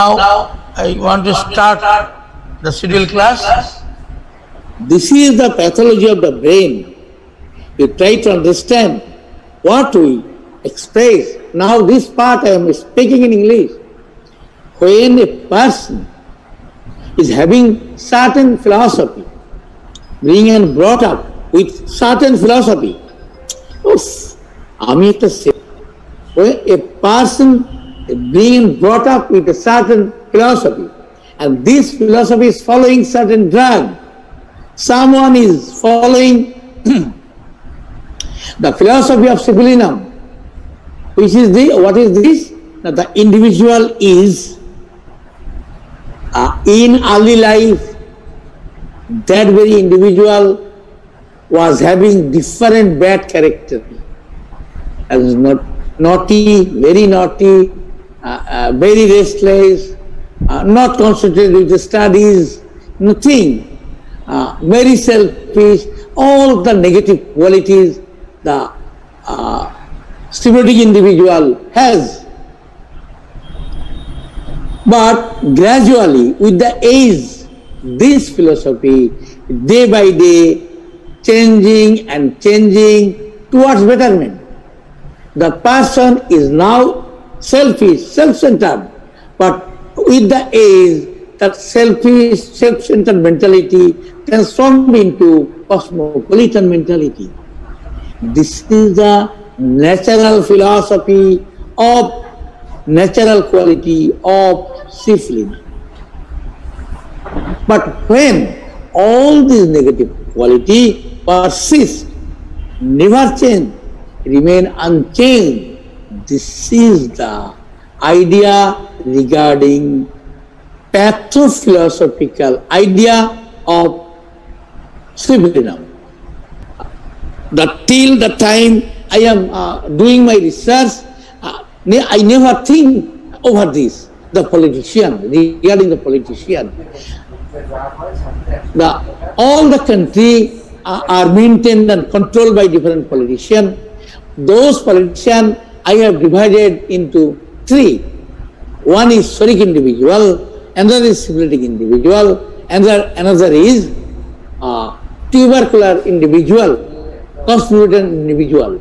Now I want to start the scheduled class. This is the pathology of the brain. You try to understand what we express. Now this part I am speaking in English. When a person is having certain philosophy, being and brought up with certain philosophy, when a person is being brought up with a certain philosophy, and this philosophy is following certain drug, someone is following the philosophy of Civilinum, which is what is this? That the individual is in early life, that very individual was having different bad character, as naughty, very restless, not concentrated with the studies, nothing, very selfish, all the negative qualities the symptomatic individual has. But gradually, with the age, this philosophy, day by day, changing towards betterment. The person is now selfish, self-centered, but with the age, that selfish, self-centered mentality transformed into cosmopolitan mentality. This is the natural philosophy of natural quality of Civilinum. But when all these negative quality persist, never change, remain unchanged, this is the idea regarding pathophilosophical idea of Civilinum. That till the time I am doing my research, I never think over this, the politician, regarding the politician. All the country are maintained and controlled by different politicians. Those politicians I have divided into three. One is Soric individual, another is syphilitic individual, another is tubercular individual, cosmopolitan individual.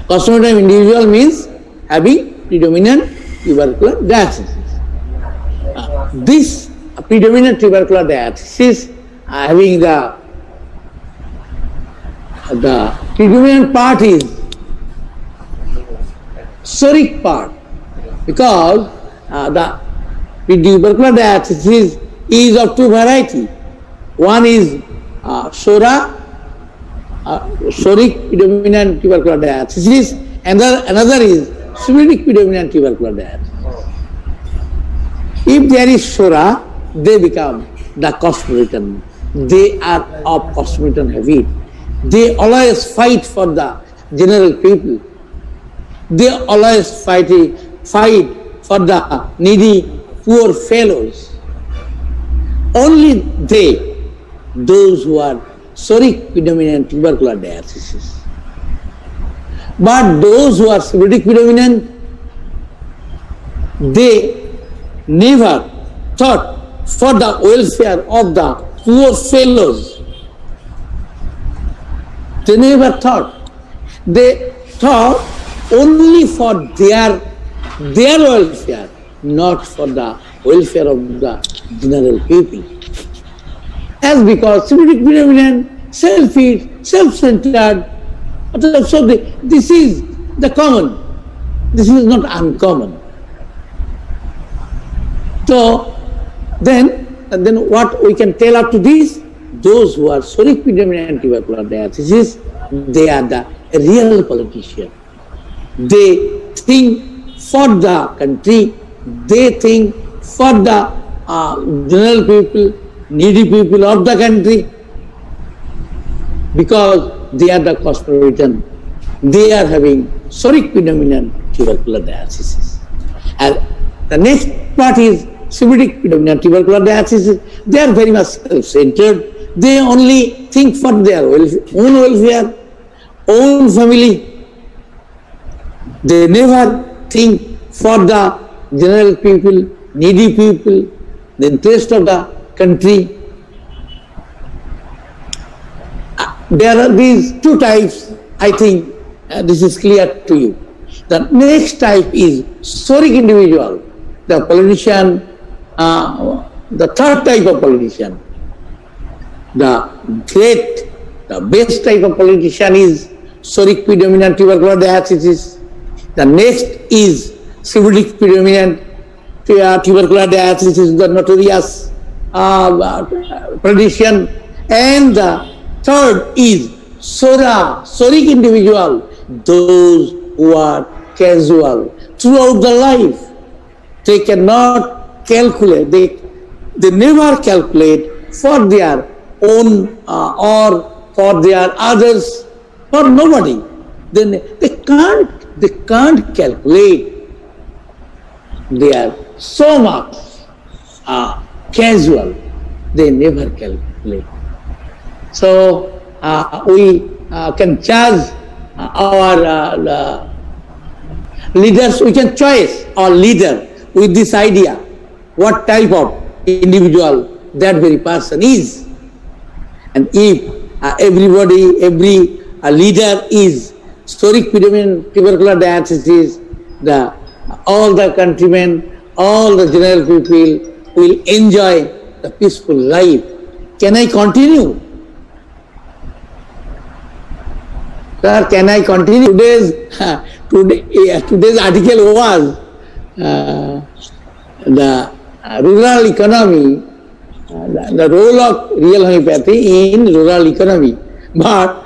Cosmopolitan individual means having predominant tubercular diathesis. This predominant tubercular diathesis having the predominant part is Soric part, because the tubercular diathesis is of two varieties. One is Soric predominant tubercular diathesis, and another is syphilitic predominant tubercular diathesis. If there is Sora, they become the cosmopolitan. They are of cosmopolitan habit. They always fight for the general people. They always fight for the needy, poor fellows. Only those who are Soric predominant tubercular diathesis. But those who are syphilitic predominant, they never thought for the welfare of the poor fellows. They never thought. They thought only for their welfare, not for the welfare of the general people. As because syphilitic predominant, selfish, self-centered, so this is the common. This is not uncommon. So then what we can tell up to this? Those who are Soric predominant tubercular diathesis, they are the real politicians. They think for the country, they think for the general people, needy people of the country, because they are the cosmopolitan. They are having Soric predominant tubercular diathesis. And the next part is syphilitic predominant tubercular diathesis. They are very much self-centered. They only think for their own welfare, own family. They never think for the general people, needy people, the interest of the country. There are these two types, I think this is clear to you. The next type is historic individual, the politician, the third type of politician. The great, the best type of politician is historic predominant tubercular diathesis. The next is syphilitic predominant tubercular diathesis, the notorious politician. And the third is soric individual, those who are casual throughout the life. They cannot calculate, they never calculate for their own or for their others, for nobody. Then they can't calculate. They are so much casual, they never calculate. So we can charge our leaders, we can choose our leader with this idea, what type of individual that very person is. And if everybody, every leader is historic predominant tubercular diathesis, all the countrymen, all the general people will enjoy the peaceful life. Can I continue? Sir, can I continue? Today's article was the rural economy, the role of real homeopathy in rural economy. But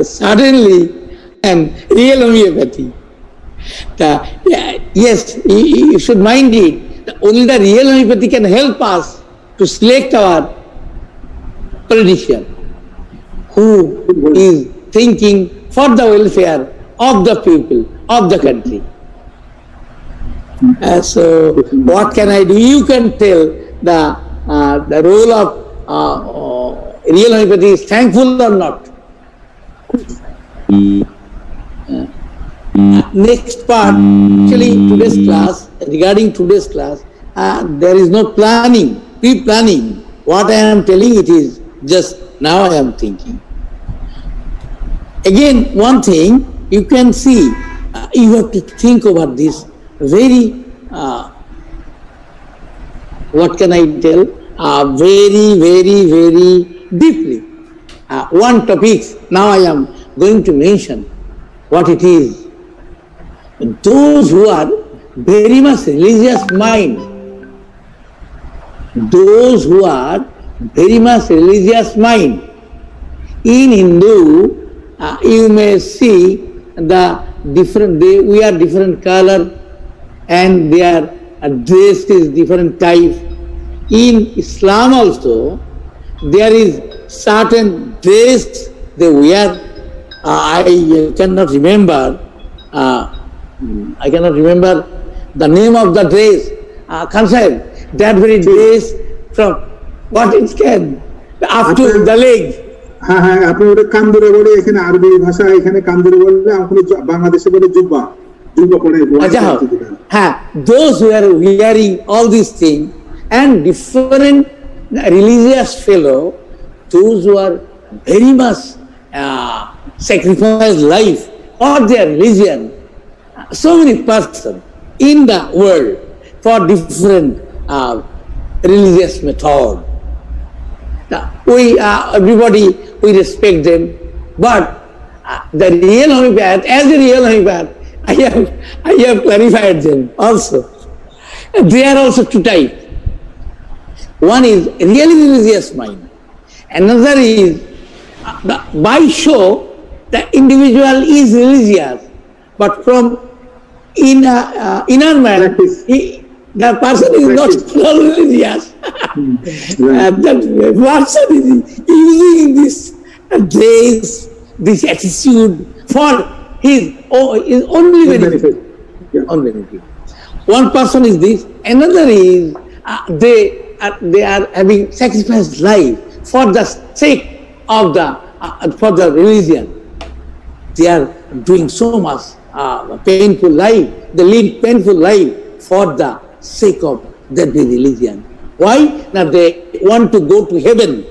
suddenly, and real homeopathy. Yes, you should mind it. Only the real homeopathy can help us to select our politician who is thinking for the welfare of the people, of the country. So, what can I do? You can tell the role of real homeopathy is thankful or not. Next part, actually today's class, regarding today's class, there is no planning, pre-planning. What I am telling it is just now I am thinking. Again, one thing you can see, you have to think about this very, what can I tell, very, very, very deeply. One topic now I am going to mention what it is. Those who are very much religious mind, those who are very much religious mind, in Hindu, you may see the different, we are different color and their dress is different type. In Islam also, there is certain dress they wear. I cannot remember the name of the dress. Concept that very dress from what it can up to the leg. হ্যাঁ হ্যাঁ আপনি ওটা কান্দুরে বলে এখানে আরবি ভাষা এখানে কান্দুরে বললে আপনি বাংলাদেশে বলে জুব্বা জুব্বা পরে হ্যাঁ those who are wearing all these things and different religious fellow, those who are very much sacrifice life for their religion, so many persons in the world for different religious method. We everybody, we respect them, but the real homeopath, as a real homeopath, I have clarified them also. They are also two types. One is really religious mind. Another is by show the individual is religious, but from inner man, the person is not religious. That person is using this dress, this attitude for his only benefit. Own benefit. One person is this. Another is they are having sacrificed life for the sake of for the religion. They are doing so much painful life. They lead painful life for the sake of their religion. Why? Now they want to go to heaven.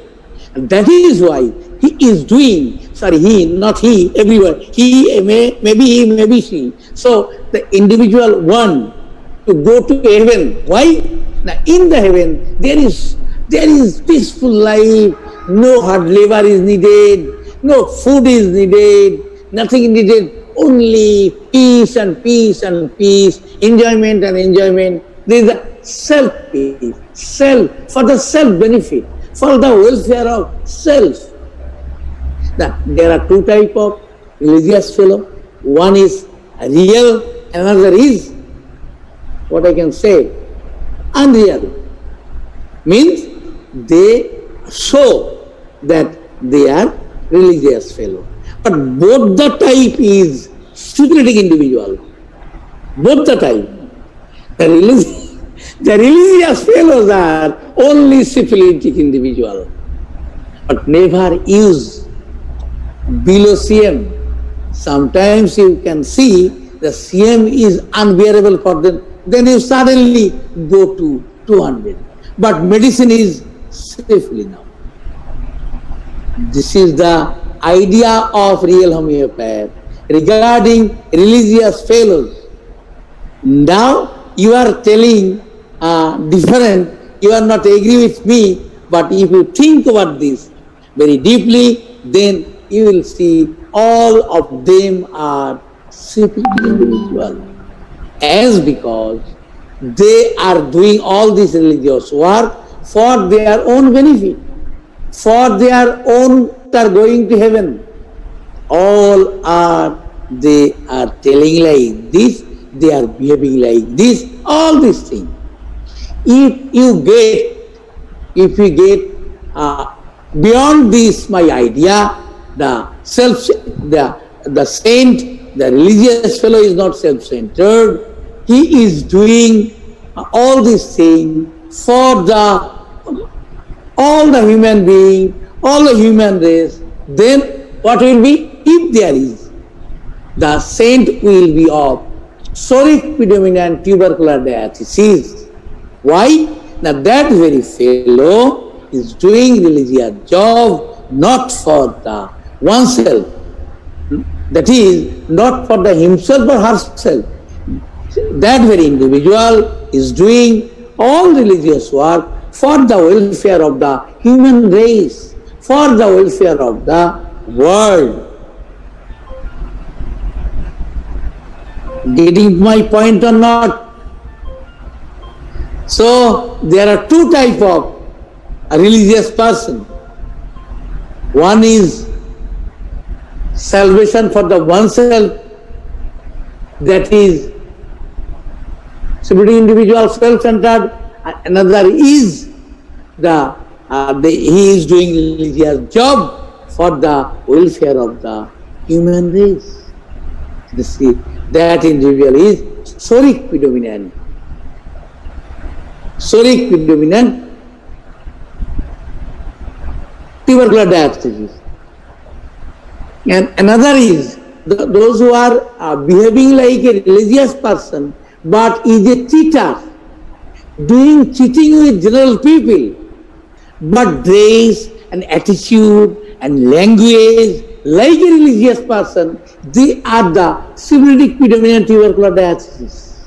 And that is why he is doing, everyone, maybe he, maybe she. So the individual want to go to heaven. Why? Now in the heaven, there is peaceful life, no hard labor is needed, no food is needed, nothing is needed, only peace and peace and peace, enjoyment and enjoyment. There is a self-peace, for the self-benefit, for the welfare of self. Now, there are two types of religious fellow. One is real, another is, what I can say, unreal. Means they show that they are religious fellow. But both the type is syphilitic individual. Both the type. The religious fellows are only syphilitic individual. But never use below CM. Sometimes you can see the CM is unbearable for them. Then you suddenly go to 200. But medicine is safely now. This is the idea of real homeopath regarding religious fellows. Now you are telling different, you are not agree with me, but if you think about this very deeply, then you will see all of them are syphilitic individuals. As because they are doing all this religious work for their own benefit, for their own, they are going to heaven. All are, they are telling like this, they are behaving like this, all these things. If you get beyond this, my idea, the saint, the religious fellow is not self-centered. He is doing all these things for all the human being, all the human race. Then what will be? If there is, the saint will be of psoric predominant tubercular disease. Why? Now that very fellow is doing religious job not for the oneself. That is, not for the himself or herself. That very individual is doing all religious work for the welfare of the human race, for the welfare of the world. Getting my point or not? So, there are two types of a religious person. One is salvation for the oneself, that is syphilitic individual, self-centered. Another is he is doing religious job for the welfare of the human race. You see, that individual is psoric predominant. Psoric predominant tubercular disease. And another is those who are behaving like a religious person but is a cheater, doing cheating with general people, but dress and attitude and language like a religious person, they are the syphilitic predominant tubercular disease.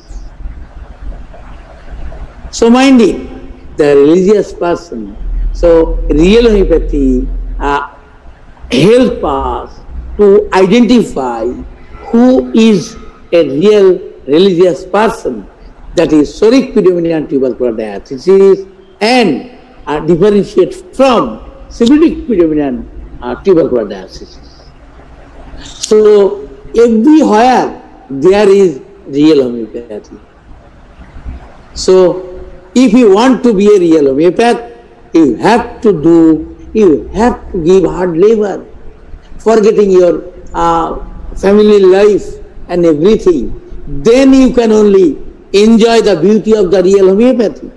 So mind it, the religious person. So real homeopathy help us to identify who is a real religious person, that is psoric predominant tubercular disease, and differentiate from syphilitic predominant tubercular disease. So everywhere there is real homeopathy. So if you want to be a real homeopath, you have to give hard labor, forgetting your family life and everything. Then you can only enjoy the beauty of the real homeopathy.